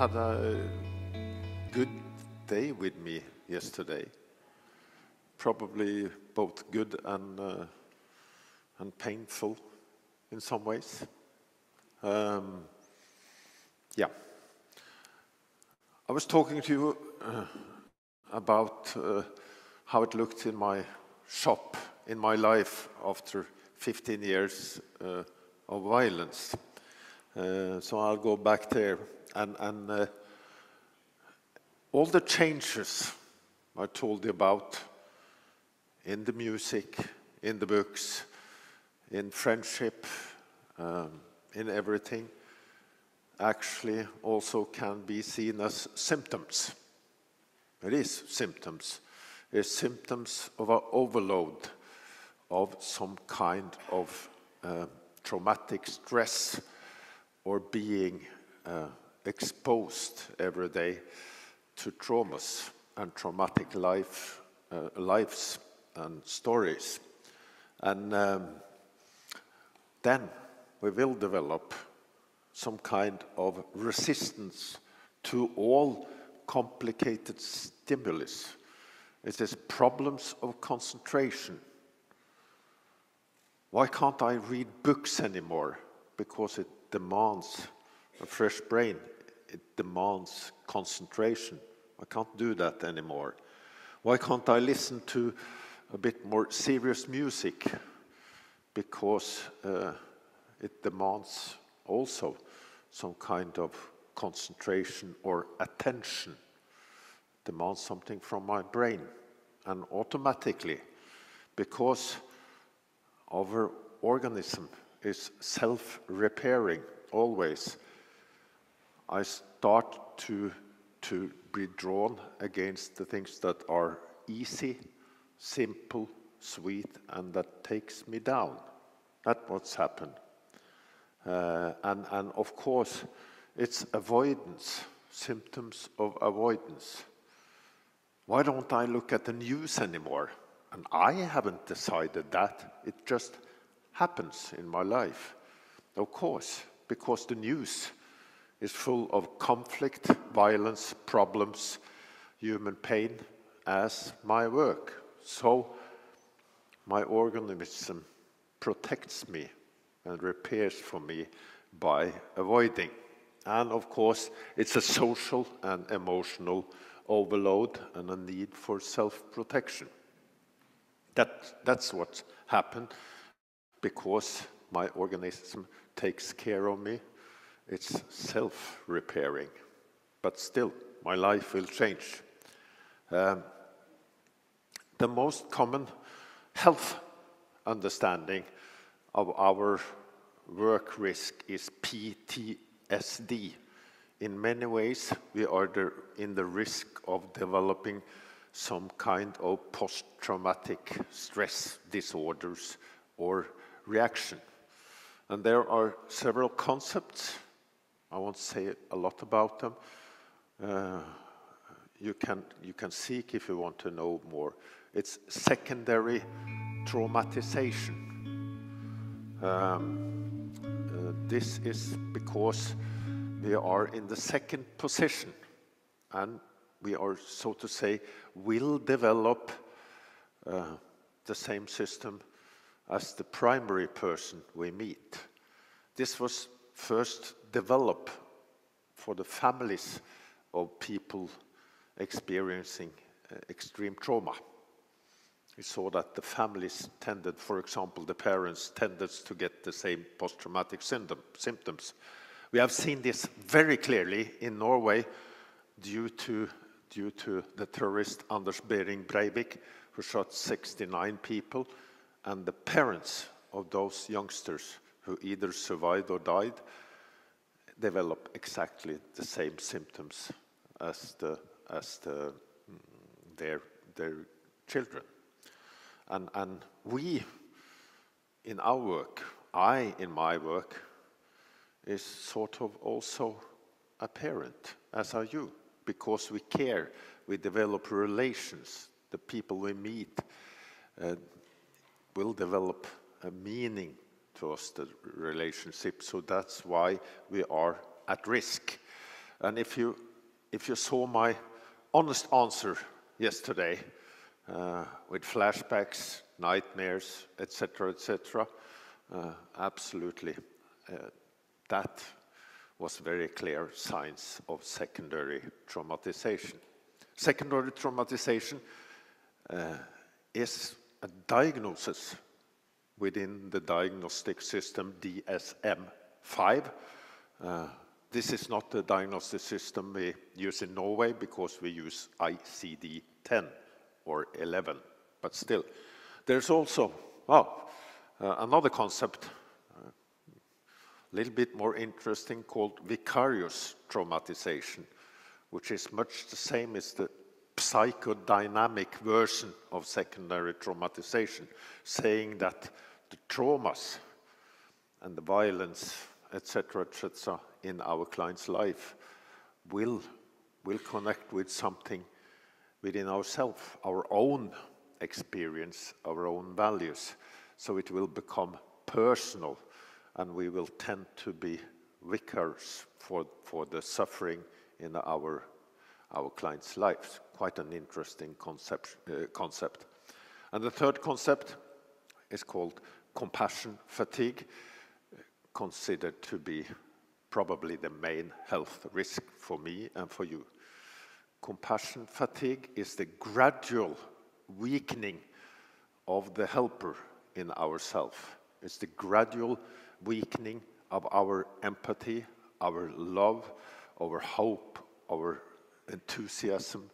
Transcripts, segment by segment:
had a good day with me yesterday. Probably both good and painful in some ways. Yeah. I was talking to you about how it looked in my shop, in my life after 15 years of violence. So I'll go back there and all the changes I told you about in the music, in the books, in friendship, in everything, actually also can be seen as symptoms. It is symptoms. It's symptoms of an overload of some kind of traumatic stress or being exposed every day to traumas and traumatic lives and stories. And then we will develop some kind of resistance to all complicated stimulus. It is problems of concentration. Why can't I read books anymore? Because it demands a fresh brain. It demands concentration. I can't do that anymore. Why can't I listen to a bit more serious music? Because it demands also some kind of concentration or attention. It demands something from my brain. And automatically, because our organism is self-repairing always, I start to be drawn against the things that are easy, simple, sweet, and that takes me down. That's what's happened. And of course, it's avoidance, symptoms of avoidance. Why don't I look at the news anymore? And I haven't decided that. It just happens in my life. Of course, because the news is full of conflict, violence, problems, human pain, as my work. So my organism protects me and repairs for me by avoiding. And of course, it's a social and emotional overload and a need for self-protection. That's what's happened because my organism takes care of me. It's self-repairing. But still, my life will change. The most common health understanding of our work risk is PTSD. In many ways, we are in the risk of developing some kind of post-traumatic stress disorders or reaction. And there are several concepts. I won't say a lot about them. You can seek if you want to know more. It's secondary traumatization. This is because we are in the second position and we are, so to say, will develop the same system as the primary person we meet. This was first developed for the families of people experiencing extreme trauma. We saw that the families tended, for example, the parents tended to get the same post-traumatic symptoms. We have seen this very clearly in Norway due to the terrorist Anders Behring Breivik, who shot 69 people, and the parents of those youngsters who either survived or died develop exactly the same symptoms as their children. And we, in our work, I in my work, is sort of also a parent, as are you, because we care, we develop relations, the people we meet will develop a meaning to us, the relationship, so that's why we are at risk. And if you saw my honest answer yesterday, with flashbacks, nightmares, etc., absolutely, that was very clear signs of secondary traumatization. Secondary traumatization is a diagnosis within the diagnostic system DSM-5. This is not the diagnostic system we use in Norway because we use ICD-10 or 11, but still. There's also another concept, a little bit more interesting, called vicarious traumatization, which is much the same as the psychodynamic version of secondary traumatization, saying that the traumas and the violence, etc., in our client's life will connect with something within ourselves, our own experience, our own values. So it will become personal, and we will tend to be vicars for the suffering in our clients' lives. Quite an interesting concept. And the third concept is called compassion fatigue, considered to be probably the main health risk for me and for you. Compassion fatigue is the gradual weakening of the helper in ourselves. It's the gradual weakening of our empathy, our love, our hope, our enthusiasm.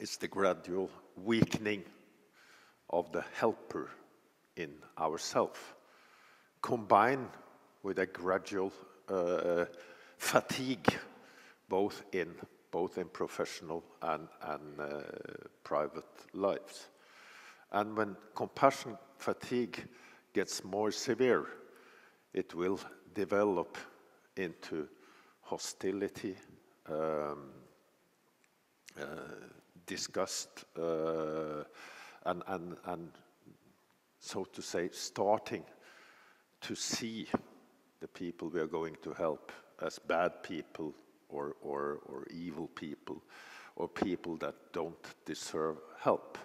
It's the gradual weakening of the helper in ourselves, combined with a gradual fatigue, both in professional and private lives. And when compassion fatigue gets more severe, it will develop into hostility, disgust, and so to say, starting to see the people we are going to help as bad people or evil people, or people that don't deserve help.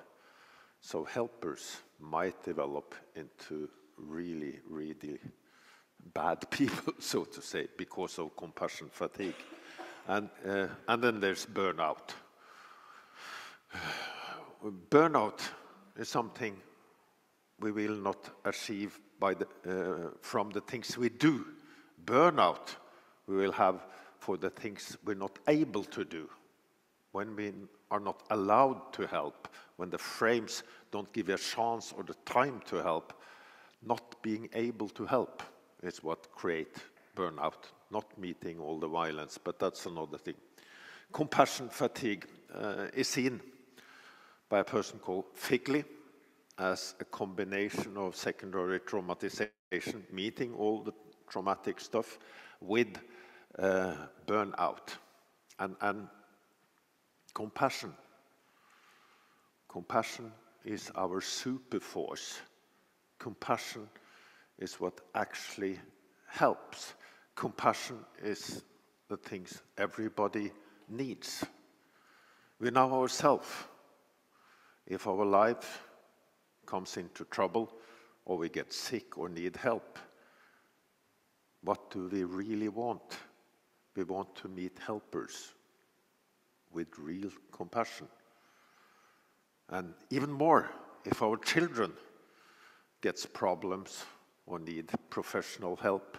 So helpers might develop into really, really bad people, so to say, because of compassion fatigue. And then there's burnout. Burnout is something we will not achieve from the things we do. Burnout we will have for the things we're not able to do, when we are not allowed to help, when the frames don't give you a chance or the time to help. Not being able to help is what creates burnout, not meeting all the violence, but that's another thing. Compassion fatigue is seen by a person called Figley as a combination of secondary traumatization, meeting all the traumatic stuff, with burnout. And compassion is our super force. Compassion is what actually helps. Compassion is the things everybody needs. We know ourselves. If our life comes into trouble, or we get sick or need help, what do we really want? We want to meet helpers with real compassion. And even more, if our children gets problems or need professional help,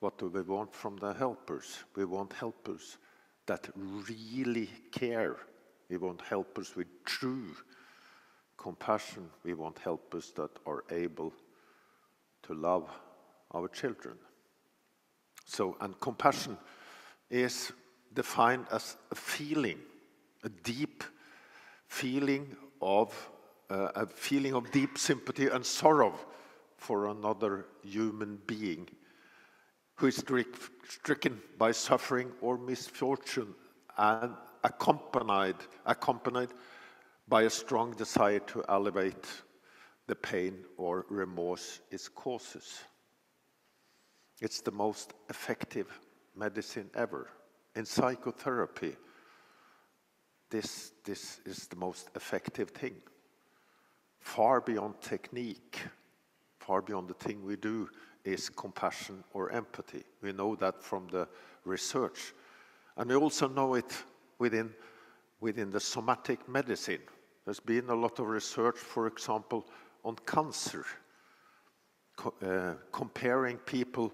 what do we want from the helpers? We want helpers that really care. We want helpers with true compassion. We want helpers that are able to love our children. So, and compassion is defined as a feeling, a deep feeling of deep sympathy and sorrow for another human being who is stricken by suffering or misfortune, and accompanied by a strong desire to alleviate the pain or remorse it causes. It's the most effective medicine ever. In psychotherapy, this is the most effective thing. Far beyond technique, far beyond the thing we do, is compassion or empathy. We know that from the research. And we also know it within the somatic medicine. There's been a lot of research, for example, on cancer, comparing people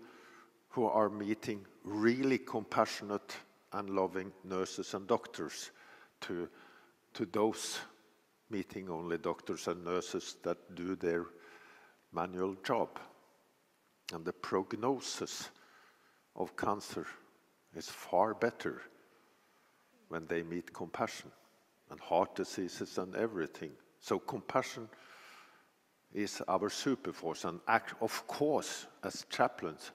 who are meeting really compassionate and loving nurses and doctors to those meeting only doctors and nurses that do their manual job. And the prognosis of cancer is far better when they meet compassion, and heart diseases and everything. So compassion is our superforce, and of course, as chaplains,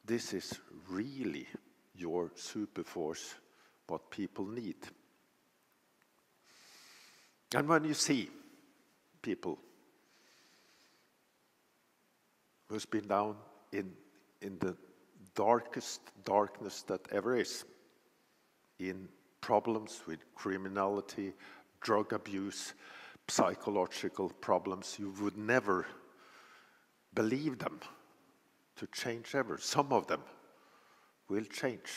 this is really your superforce, what people need. And when you see people who's been down in the darkest darkness that ever is, in problems with criminality, drug abuse, psychological problems, you would never believe them to change ever. Some of them will change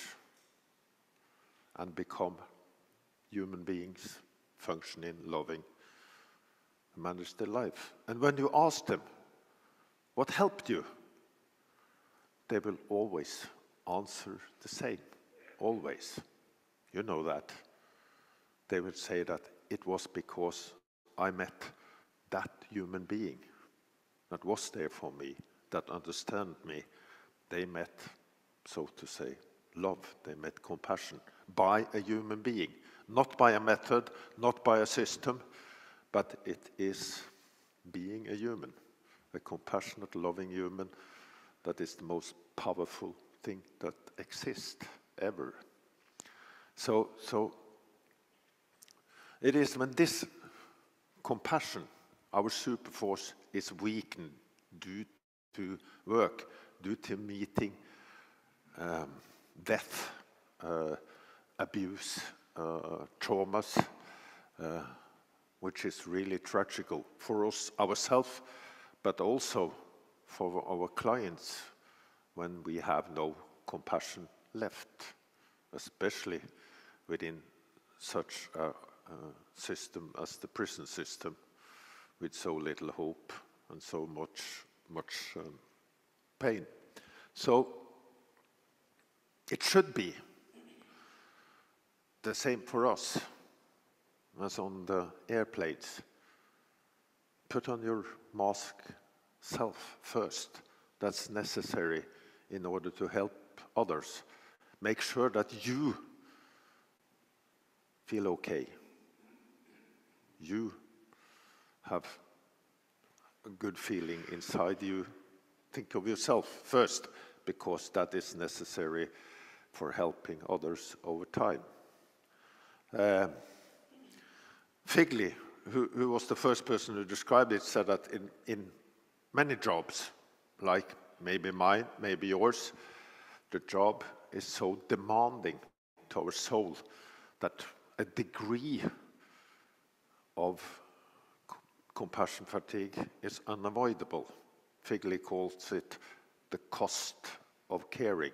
and become human beings, functioning, loving, manage their life. And when you ask them, what helped you? They will always answer the same, always. You know that. They will say that it was because I met that human being that was there for me, that understood me. They met, so to say, love. They met compassion by a human being, not by a method, not by a system, but it is being a human, a compassionate, loving human. That is the most powerful thing that exists ever. So it is when this compassion, our superforce, is weakened due to work, due to meeting death, abuse, traumas, which is really tragical for us ourselves, but also for our clients when we have no compassion left, especially within such a system as the prison system, with so little hope and so much pain. So it should be the same for us as on the airplanes. Put on your mask self first. That's necessary in order to help others. Make sure that you feel okay. You have a good feeling inside you. Think of yourself first, because that is necessary for helping others over time. Figley, who was the first person who described it, said that in many jobs, like maybe mine, maybe yours, the job is so demanding to our soul that a degree of compassion fatigue is unavoidable. Figley calls it the cost of caring.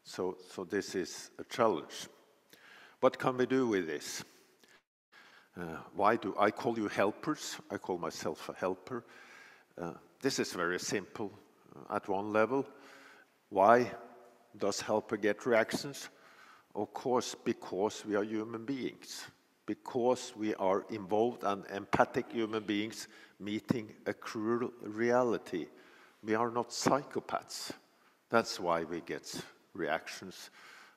So this is a challenge. What can we do with this? Why do I call you helpers? I call myself a helper. This is very simple at one level. Why does helper get reactions? Of course, because we are human beings. Because we are involved and empathic human beings meeting a cruel reality. We are not psychopaths. That's why we get reactions.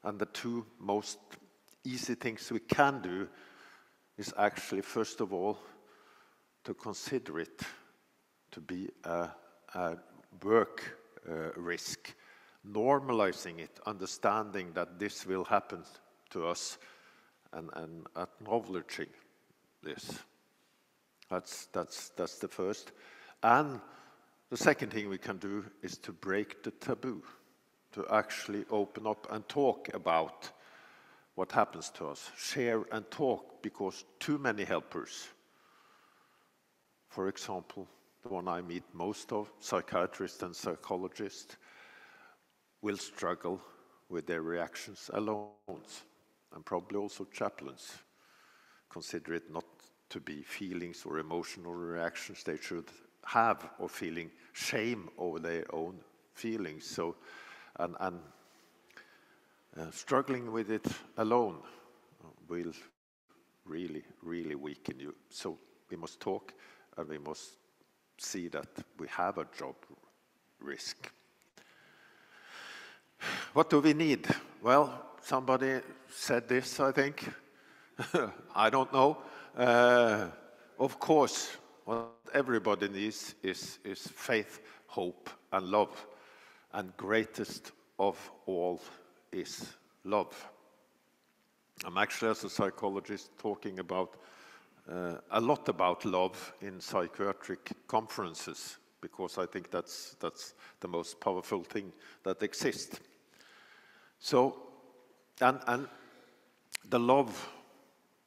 And the two most easy things we can do is actually, first of all, to consider it to be a work risk, normalizing it, understanding that this will happen to us, and acknowledging this. That's the first. And the second thing we can do is to break the taboo. to actually open up and talk about what happens to us, share and talk, because too many helpers, for example, the one I meet most of, psychiatrists and psychologists, will struggle with their reactions alone, and probably also chaplains consider it not to be feelings or emotional reactions they should have, or feeling shame over their own feelings. So, and struggling with it alone will really, really weaken you. So we must talk, and we must see that we have a job risk. What do we need? Well, somebody said this, I think. I don't know. Of course, what everybody needs is faith, hope, and love. And greatest of all is love. I'm actually, as a psychologist, talking about a lot about love in psychiatric conferences, because I think that's the most powerful thing that exists. So, and the love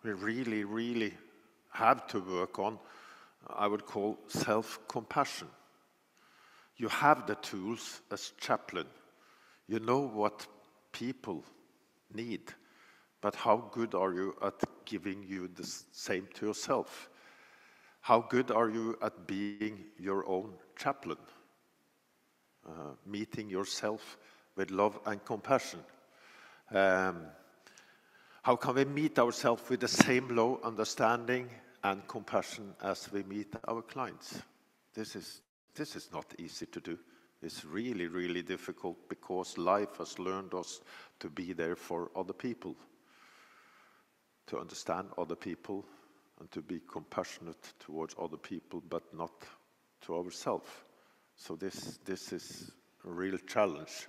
we really, really have to work on, I would call self-compassion. You have the tools as chaplain. You know what people need, but how good are you at giving you the same to yourself? How good are you at being your own chaplain? Meeting yourself with love and compassion. How can we meet ourselves with the same low understanding and compassion as we meet our clients? This is not easy to do. It's really, really difficult, because life has learned us to be there for other people, to understand other people, and to be compassionate towards other people, but not to ourselves. So this is a real challenge.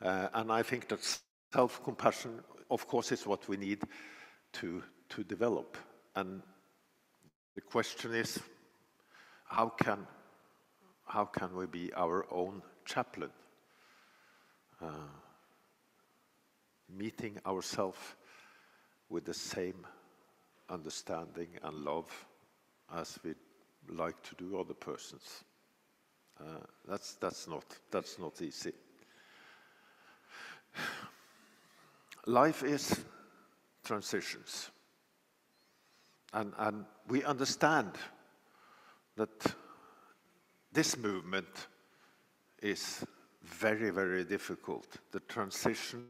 And I think that self-compassion, of course, is what we need to develop. And the question is, how can we be our own chaplain? Meeting ourselves with the same understanding and love as we like to do other persons. That's not easy. Life is transitions, and we understand that this movement is very, very difficult. The transition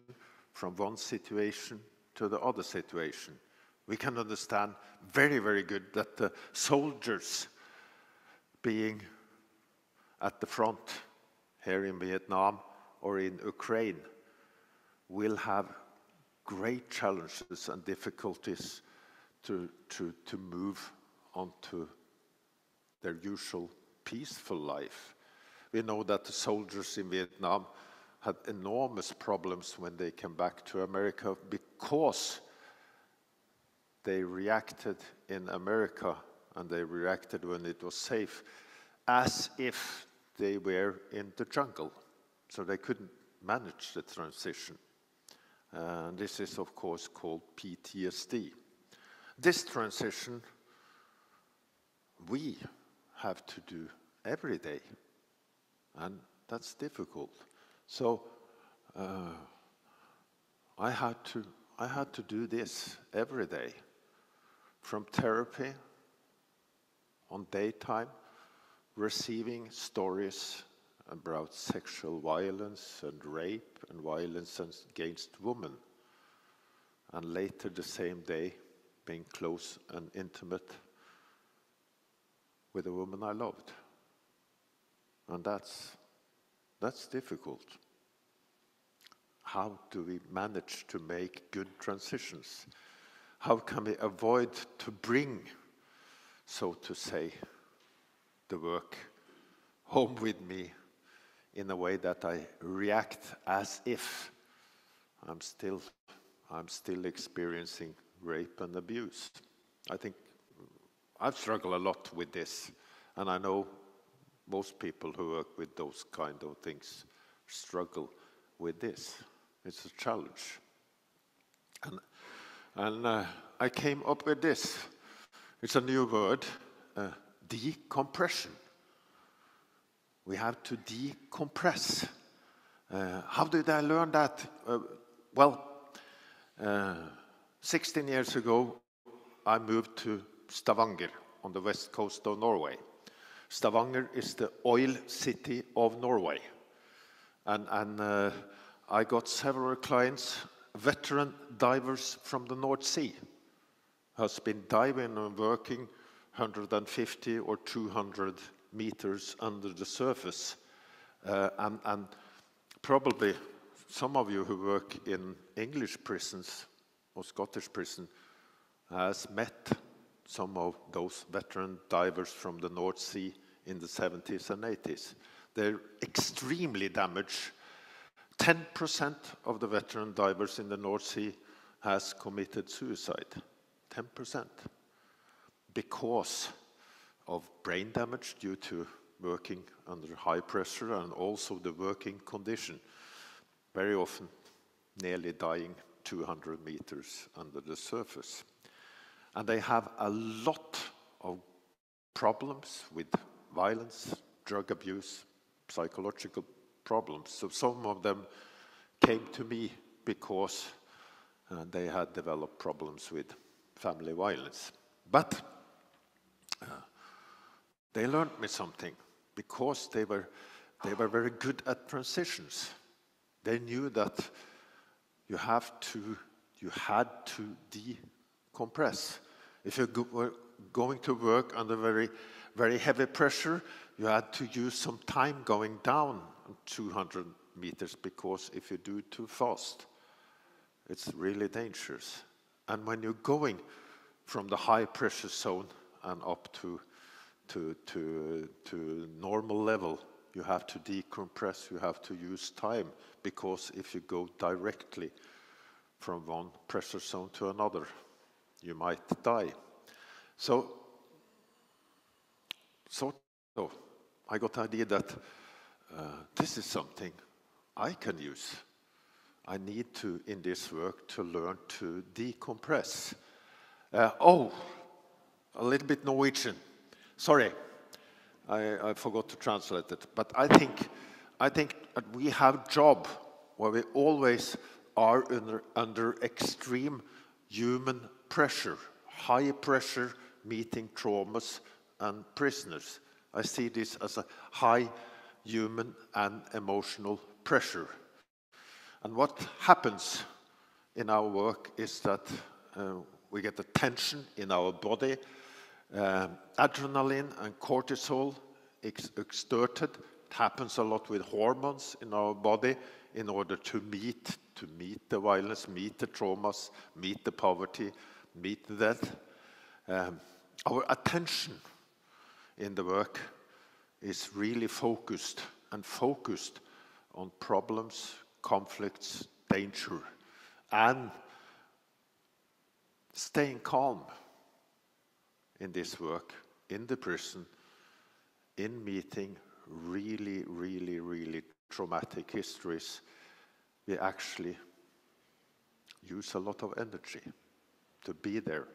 from one situation to the other situation. We can understand very, very good that the soldiers being at the front here in Vietnam or in Ukraine will have great challenges and difficulties to move onto their usual peaceful life. We know that the soldiers in Vietnam had enormous problems when they came back to America, because they reacted in America, and they reacted when it was safe, as if they were in the jungle. So they couldn't manage the transition. And this is, of course, called PTSD. This transition we have to do every day, and that's difficult. So I had to do this every day, from therapy on daytime, receiving stories about sexual violence and rape and violence against women, and later the same day being close and intimate with a woman I loved. And that's difficult. How do we manage to make good transitions? How can we avoid to bring, so to say, the work home with me in a way that I react as if I'm still experiencing rape and abuse? I think I've struggled a lot with this, and I know most people who work with those kind of things struggle with this. It's a challenge. And I came up with this. It's a new word, decompression. We have to decompress. How did I learn that? Well, 16 years ago, I moved to Stavanger on the west coast of Norway. Stavanger is the oil city of Norway. And I got several clients, veteran divers from the North Sea, has been diving and working 150 or 200 meters under the surface. And probably some of you who work in English prisons or Scottish prison has met some of those veteran divers from the North Sea in the 70s and 80s. They're extremely damaged. 10% of the veteran divers in the North Sea has committed suicide. 10%. Because of brain damage due to working under high pressure and also the working condition. Very often nearly dying 200 meters under the surface. And they have a lot of problems with violence, drug abuse, psychological problems. So some of them came to me because they had developed problems with family violence. But they learned me something because they were very good at transitions. They knew that you had to decompress. If you were going to work under very, very heavy pressure, you had to use some time going down 200 meters, because if you do it too fast, it's really dangerous. And when you're going from the high pressure zone and up to normal level, you have to decompress, you have to use time, because if you go directly from one pressure zone to another, you might die. So I got the idea that this is something I can use. I need to, in this work, to learn to decompress. A little bit Norwegian. Sorry, I forgot to translate it. But I think that we have job where we always are under extreme human pressure, high pressure, meeting traumas and prisoners. I see this as a high human and emotional pressure. And what happens in our work is that we get a tension in our body, adrenaline and cortisol exerted. It happens a lot with hormones in our body in order to meet the violence, meet the traumas, meet the poverty, meet the death. Our attention in the work is really focused on problems, conflicts, danger, and staying calm in this work, in the prison, in meeting really, really, really traumatic histories. We actually use a lot of energy to be there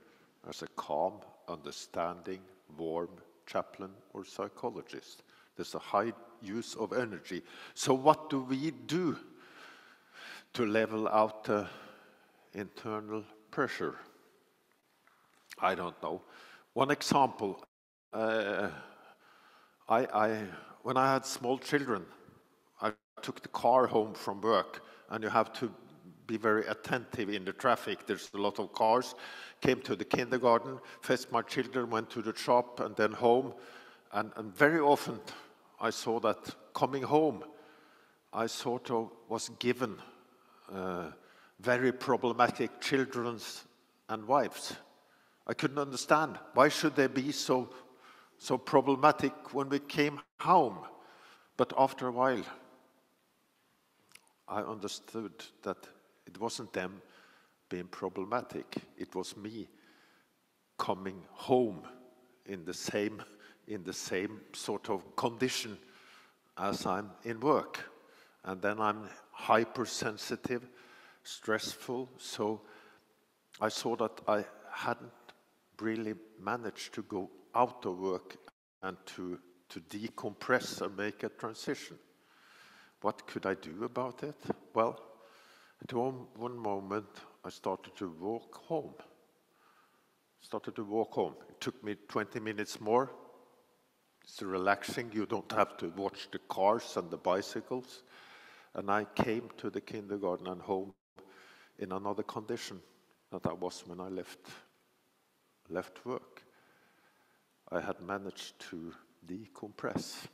as a calm, understanding, warm chaplain or psychologist. There's a high use of energy. So what do we do to level out the internal pressure? I don't know. One example, when I had small children, I took the car home from work, and you have to be very attentive in the traffic. There's a lot of cars. Came to the kindergarten, fetched my children, went to the shop, and then home. And very often I saw that coming home, I sort of was given very problematic children and wives. I couldn't understand. Why should they be so problematic when we came home? But after a while, I understood that it wasn't them being problematic. It was me coming home in the same sort of condition as I'm in work. and then I'm hypersensitive, stressful, so I saw that I hadn't really managed to go out of work and to decompress and make a transition. What could I do about it? Well, at one moment I started to walk home. It took me 20 minutes more. It's relaxing, you don't have to watch the cars and the bicycles. And I came to the kindergarten and home in another condition that I was when I left work. I had managed to decompress.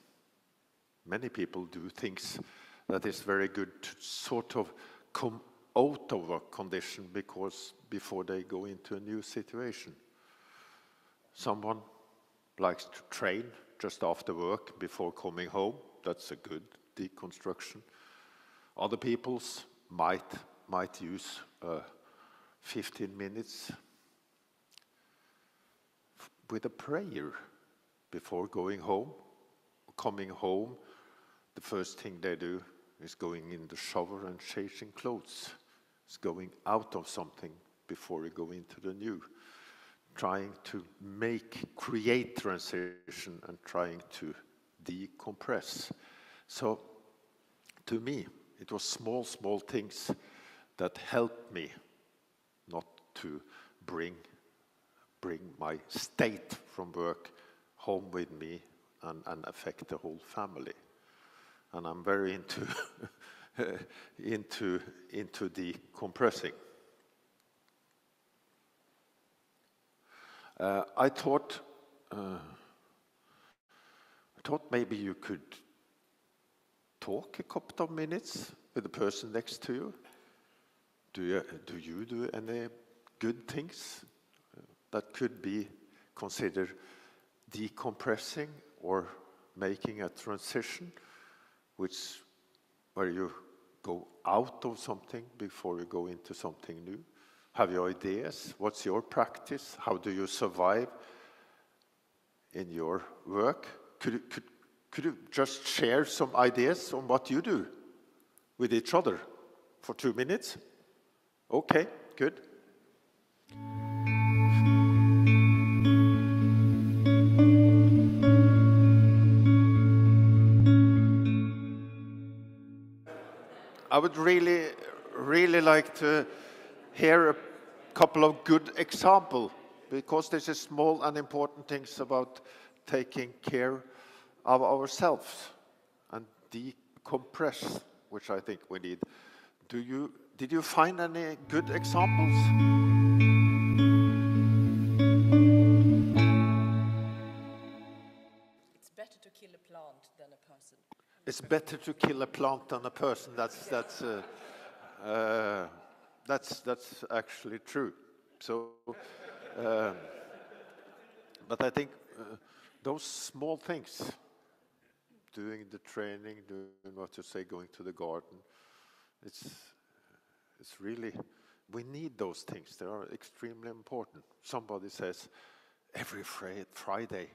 Many people do things that is very good to sort of come out of a condition before they go into a new situation. Someone likes to train just after work before coming home. That's a good deconstruction. Other people's might use 15 minutes with a prayer before going home. Coming home, the first thing they do is going in the shower and changing clothes. It's going out of something before you go into the new. Trying to create transition and trying to decompress. So, to me, it was small things that helped me not to bring my state from work home with me and affect the whole family. And I'm very into decompressing. I thought maybe you could talk a couple of minutes with the person next to you. Do you do any good things that could be considered decompressing or making a transition, where you go out of something before you go into something new? Have you ideas? What's your practice? How do you survive in your work? Could you just share some ideas on what you do with each other for 2 minutes? Okay, good. I would really like to hear a couple of good examples, because this is small and important things about taking care of ourselves and decompress, which I think we need. Did you find any good examples? It's better to kill a plant than a person. It's better to kill a plant than a person. That's actually true. So, but I think those small things, doing the training, doing what you say, going to the garden, it's really, we need those things. They are extremely important. Somebody says, every Friday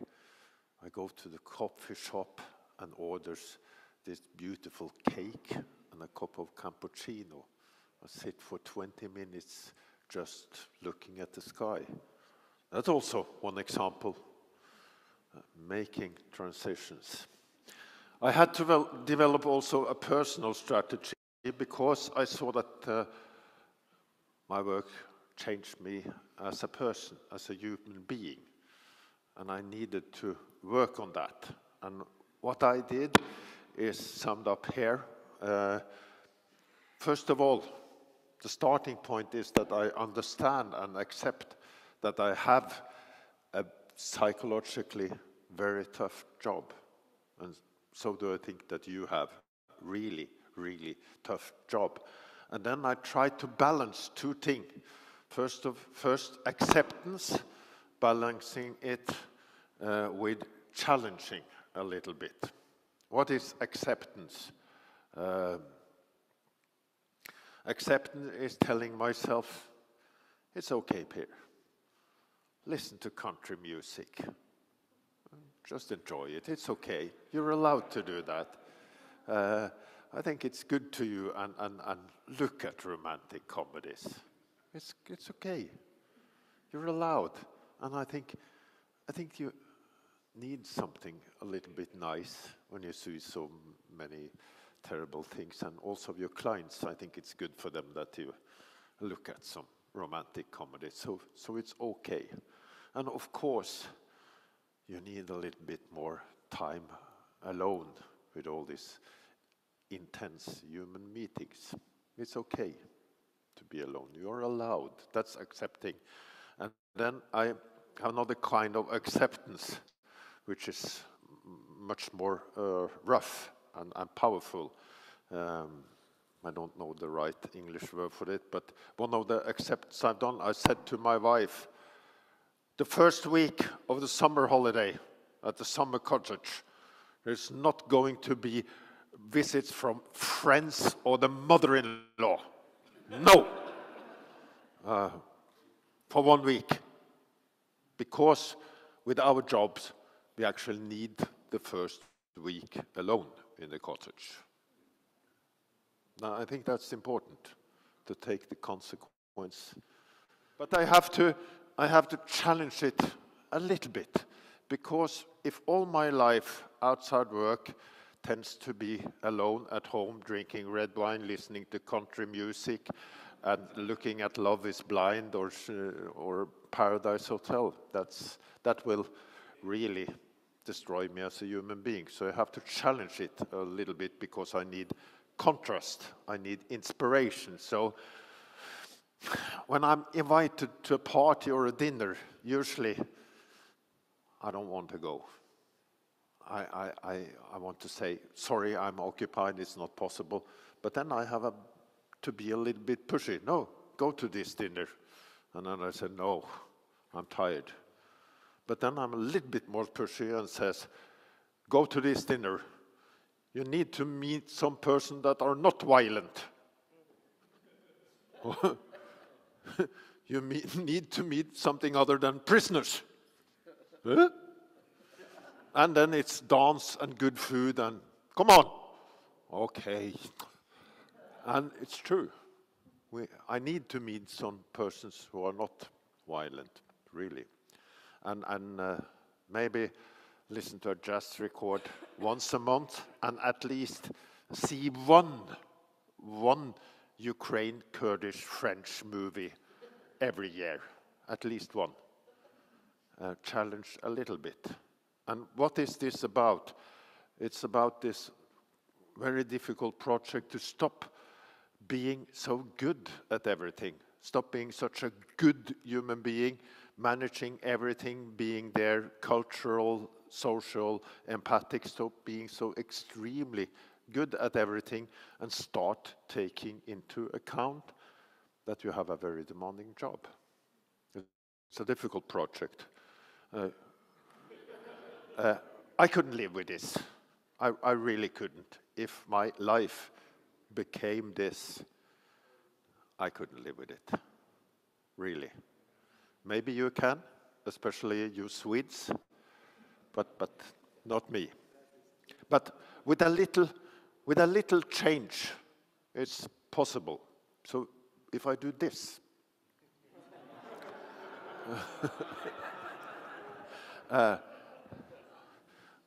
I go to the coffee shop and orders this beautiful cake and a cup of cappuccino. I sit for 20 minutes just looking at the sky. That's also one example, making transitions. I had to develop also a personal strategy, because I saw that my work changed me as a person, as a human being, and I needed to work on that. And what I did is summed up here. First of all, the starting point is that I understand and accept that I have a psychologically very tough job. And so do I think that you have really tough job. And then I try to balance two things. First, acceptance, balancing it with challenging a little bit. What is acceptance? Acceptance is telling myself, it's okay, Per. Listen to country music. Just enjoy it. It's okay. You're allowed to do that. I think it's good to you and look at romantic comedies. It's okay. You're allowed. And I think you need something a little bit nice when you see so many terrible things. And also your clients, I think it's good for them that you look at some romantic comedy. So it's okay. And of course, you need a little bit more time alone with all these intense human meetings. It's okay to be alone. You're allowed. That's accepting. And then I have another kind of acceptance, which is much more rough and powerful. I don't know the right English word for it, but one of the acceptance I've done, I said to my wife, the first week of the summer holiday at the summer cottage, there's not going to be visits from friends or the mother-in-law. No! For 1 week. Because with our jobs, we actually need the first week alone in the cottage. Now, I think that's important to take the consequence. But I have to challenge it a little bit, because if all my life outside work tends to be alone at home, drinking red wine, listening to country music, and looking at Love is Blind or Paradise Hotel, that will really destroy me as a human being. So I have to challenge it a little bit, because I need contrast, I need inspiration. So when I'm invited to a party or a dinner, usually I don't want to go. I want to say, sorry, I'm occupied, it's not possible. But then I have to be a little bit pushy. No, go to this dinner. And then I said, no, I'm tired. But then I'm a little bit more pushy and says, go to this dinner. You need to meet some person that are not violent. You need to meet something other than prisoners. Huh? And then it's dance and good food and, come on. Okay. And it's true. I need to meet some persons who are not violent, really. And maybe listen to a jazz record once a month and at least see one Ukraine, Kurdish, French movie every year. At least one. Challenge a little bit. And what is this about? It's about this very difficult project to stop being so good at everything. Stop being such a good human being, managing everything, being there, cultural, social, empathic, stop being so extremely good at everything, and start taking into account that you have a very demanding job. It's a difficult project. I couldn't live with this. I really couldn't. If my life became this, I couldn't live with it. Really. Maybe you can, especially you Swedes, but not me. But with a little change, it's possible. So if I do this,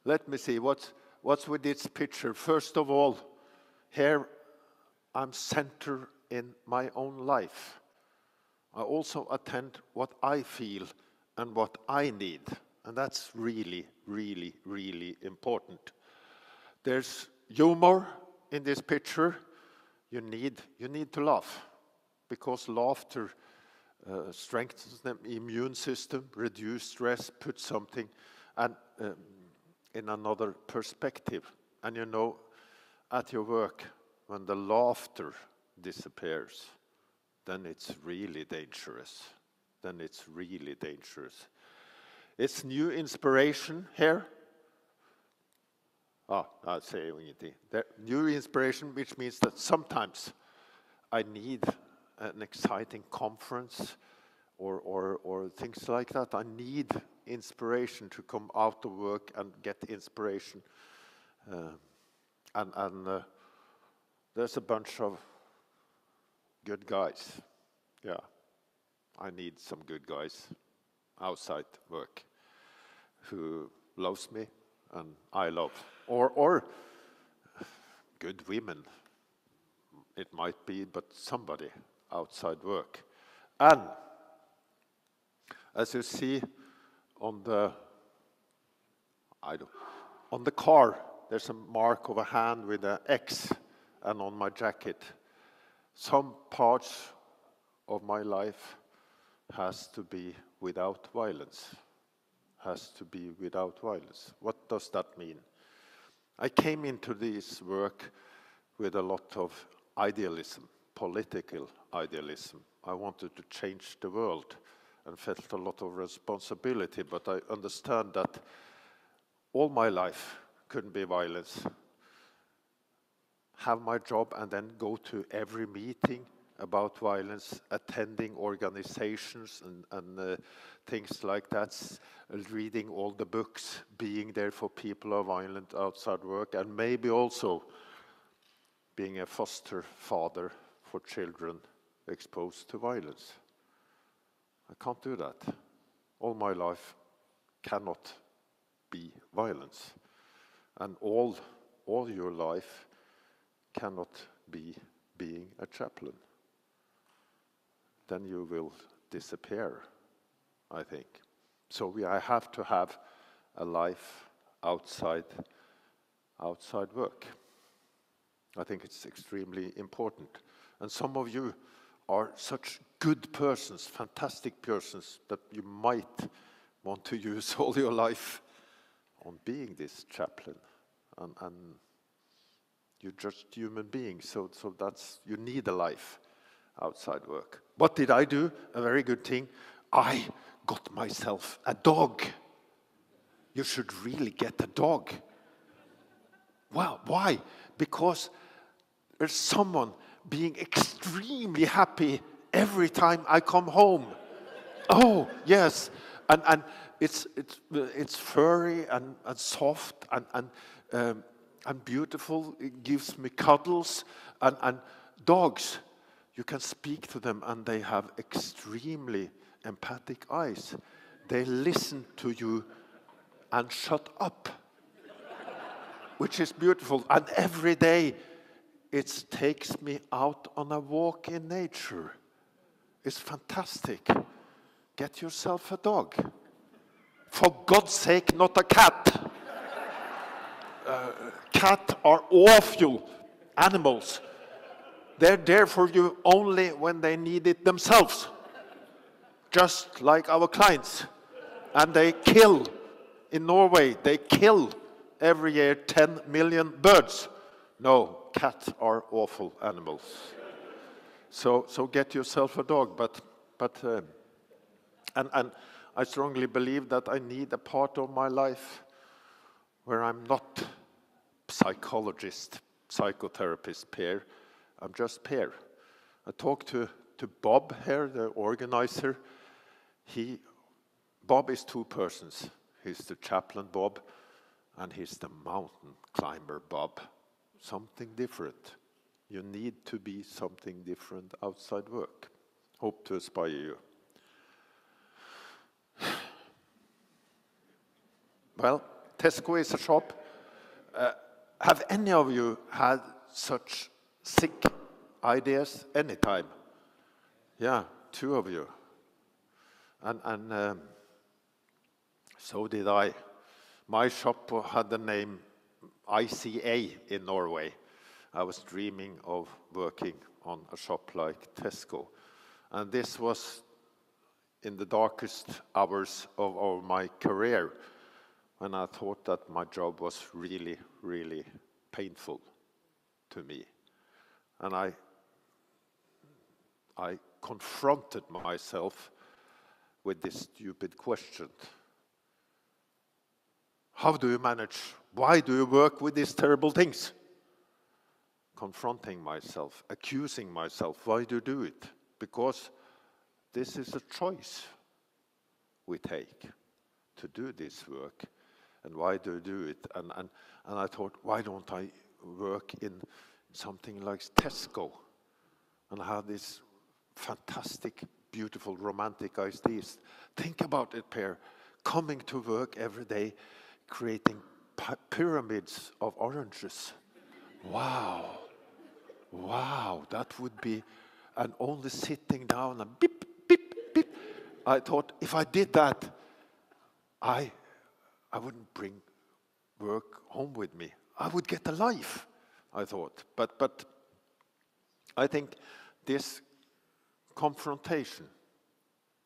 let me see, what's with this picture? First of all, here I'm centered in my own life. I also attend what I feel and what I need. And that's really, really, really important. There's humor in this picture. You need to laugh, because laughter strengthens the immune system, reduce stress, put something in another perspective. And you know, at your work, when the laughter disappears, then it's really dangerous. Then it's really dangerous. It's new inspiration here. I'll say anything. New inspiration, which means that sometimes I need an exciting conference or things like that. I need inspiration to come out of work and get inspiration. there's a bunch of good guys. Yeah, I need some good guys outside work who loves me and I love. Or good women, it might be, but somebody outside work. And as you see on the car, there's a mark of a hand with an X, and on my jacket. Some parts of my life has to be without violence. Has to be without violence. What does that mean? I came into this work with a lot of idealism, political idealism. I wanted to change the world and felt a lot of responsibility, but I understand that all my life couldn't be violence. Have my job and then go to every meeting about violence, attending organizations and things like that, reading all the books, being there for people who are violent outside work, and maybe also being a foster father for children exposed to violence. I can't do that. All my life cannot be violence. And all your life cannot be being a chaplain. Then you will disappear, I think. So I have to have a life outside work. I think it's extremely important. And some of you are such good persons, fantastic persons, that you might want to use all your life on being this chaplain. And you're just human beings, so that's, you need a life outside work. What did I do? A very good thing. I got myself a dog. You should really get a dog. Well, why? Because there's someone being extremely happy every time I come home. Oh, yes. And it's furry and soft and beautiful. It gives me cuddles. And dogs, you can speak to them and they have extremely empathic eyes. They listen to you and shut up, which is beautiful. And every day it takes me out on a walk in nature. It's fantastic. Get yourself a dog. For God's sake, not a cat. Cats are awful animals. They're there for you only when they need it themselves. Just like our clients. And they kill, in Norway, they kill every year 10 million birds. No, cats are awful animals. So get yourself a dog, and I strongly believe that I need a part of my life where I'm not psychologist, psychotherapist Per. I'm just Per. I talked to Bob here, the organizer. Bob is two persons. He's the chaplain Bob, and he's the mountain climber Bob. Something different. You need to be something different outside work. Hope to inspire you. Well, Tesco is a shop. Have any of you had such sick ideas anytime? Yeah, two of you. And so did I. My shop had the name ICA in Norway. I was dreaming of working on a shop like Tesco. And this was in the darkest hours of my career, when I thought that my job was really, really painful to me. And I confronted myself with this stupid question. How do you manage? Why do you work with these terrible things? Confronting myself, accusing myself. Why do you do it? Because this is a choice we take to do this work. And why do you do it? And I thought, why don't I work in something like Tesco and have this fantastic, beautiful, romantic ideas. Think about it, Per. Coming to work every day, creating pyramids of oranges. Wow. Wow, that would be, and only sitting down and beep, beep, beep. I thought if I did that, I wouldn't bring work home with me. I would get a life, I thought. But I think this confrontation,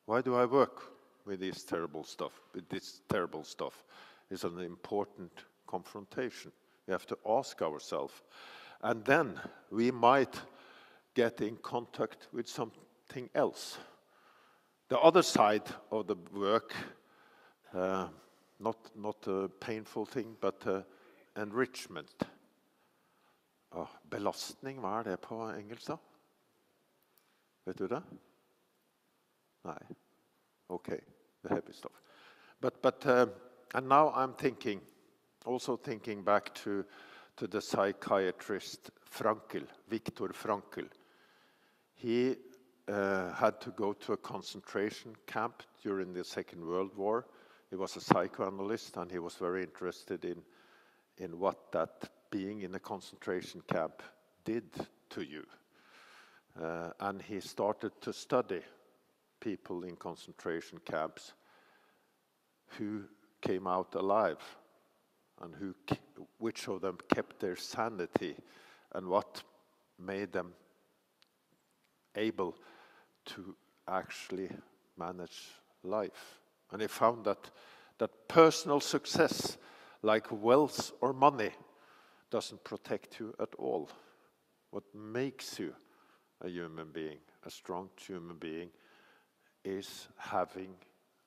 why do I work with this terrible stuff, is an important confrontation. We have to ask ourselves. And then we might get in contact with something else. The other side of the work, not a painful thing, but enrichment. Belastning, hva det på engelsk da? Vet du det? Nei. Okay, the heavy stuff. But and now I'm also thinking back to the psychiatrist Viktor Frankl. He had to go to a concentration camp during the Second World War. He was a psychoanalyst, and he was very interested in what that being in a concentration camp did to you. And he started to study people in concentration camps who came out alive, and which of them kept their sanity, and what made them able to actually manage life. And he found that personal success, like wealth or money, doesn't protect you at all. What makes you a human being, a strong human being, is having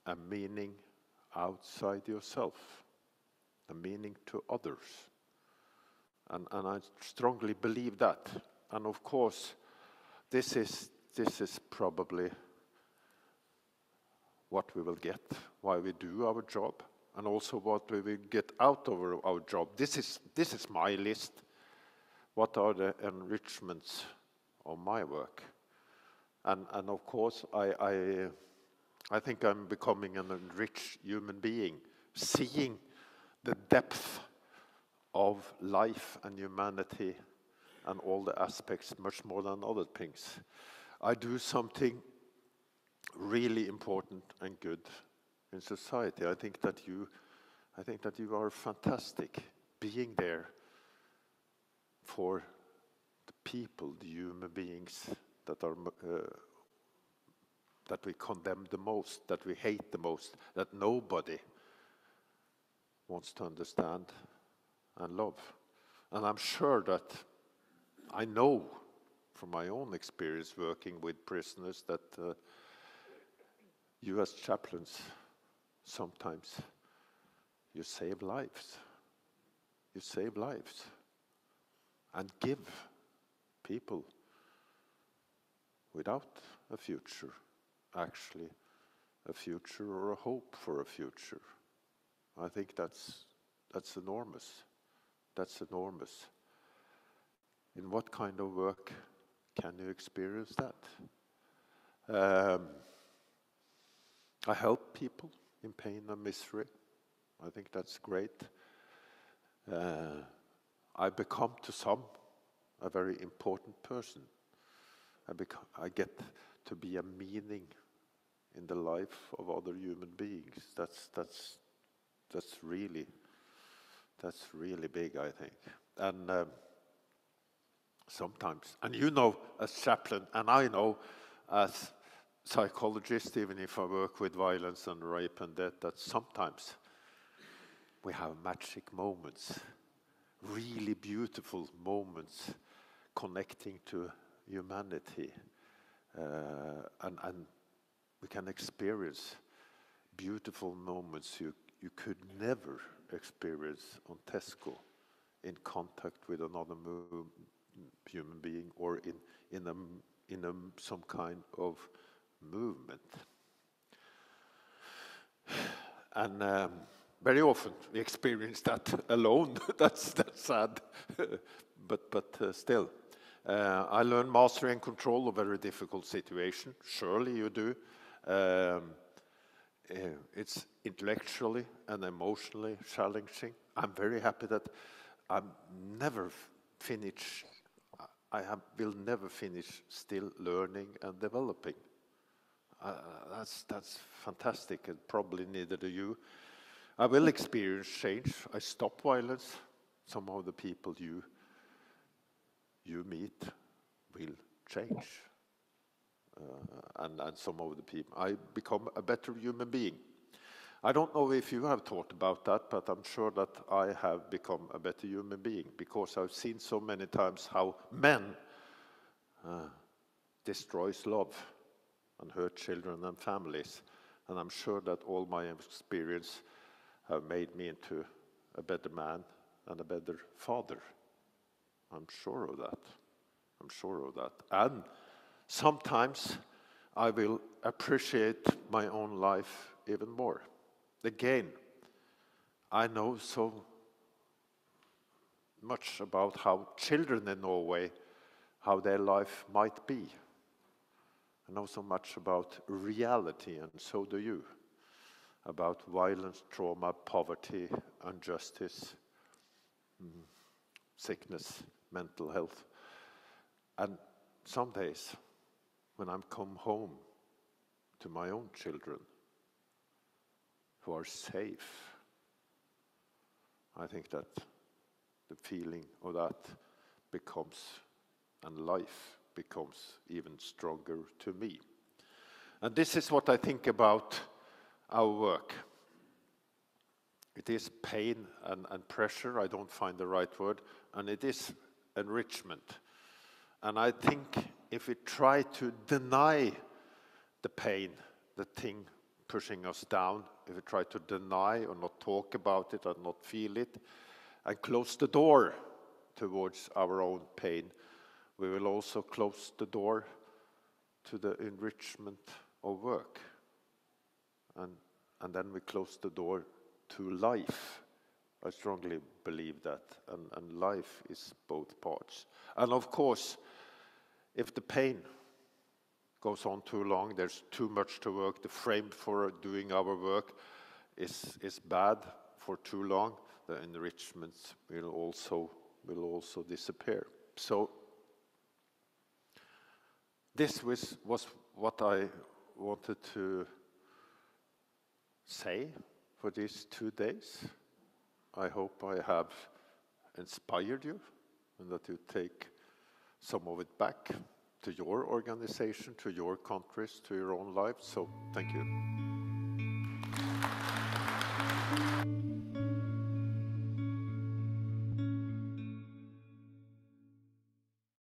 a meaning outside yourself, a meaning to others. And I strongly believe that. And of course, this is probably what we will get, why we do our job, and also what we will get out of our job. This is my list. What are the enrichments of my work? And of course, I think I'm becoming an enriched human being, seeing the depth of life and humanity and all the aspects much more than other things. I do something really important and good in society. I think that you are fantastic, being there for the people, the human beings that are that we condemn the most, that we hate the most, that nobody wants to understand and love. And I'm sure that I know from my own experience working with prisoners that you as chaplains, sometimes you save lives. You save lives and give people without a future, actually a future or a hope for a future. I think that's enormous. That's enormous. In what kind of work can you experience that? I help people in pain and misery. I think that's great. I become to some a very important person. I get to be a meaning in the life of other human beings. That's really big, I think. And sometimes, and you know as chaplain, and I know as psychologist, even if I work with violence and rape and death, that sometimes we have magic moments, really beautiful moments connecting to humanity. And we can experience beautiful moments you could never experience on Tesco, in contact with another human being, or in some kind of movement. And very often we experience that alone. That's sad. but still. I learned mastery and control of very difficult situation. Surely you do. It's intellectually and emotionally challenging. I'm very happy that I'm never finished. Will never finish still learning and developing. That's fantastic, and probably neither do you. I will experience change. I stop violence. Some of the people you meet will change. And some of the people, I become a better human being. I don't know if you have thought about that, but I'm sure that I have become a better human being because I've seen so many times how men destroys love and hurt children and families. And I'm sure that all my experience have made me into a better man and a better father. I'm sure of that. I'm sure of that. And sometimes I will appreciate my own life even more. Again, I know so much about how children in Norway, how their life might be. I know so much about reality, and so do you, about violence, trauma, poverty, injustice, sickness, mental health. And some days, when I'm come home to my own children who are safe, I think that the feeling of that becomes, and life becomes even stronger to me. And this is what I think about our work. It is pain and pressure, I don't find the right word, and it is enrichment. And I think if we try to deny the pain, the thing pushing us down, if we try to deny or not talk about it or not feel it, and close the door towards our own pain, we will also close the door to the enrichment of work. And then we close the door to life. I strongly believe that. And life is both parts. And of course, if the pain goes on too long, there's too much to work, the frame for doing our work is bad for too long, the enrichments will also disappear. So this was what I wanted to say for these 2 days. I hope I have inspired you and that you take some of it back to your organization, to your countries, to your own lives. So thank you.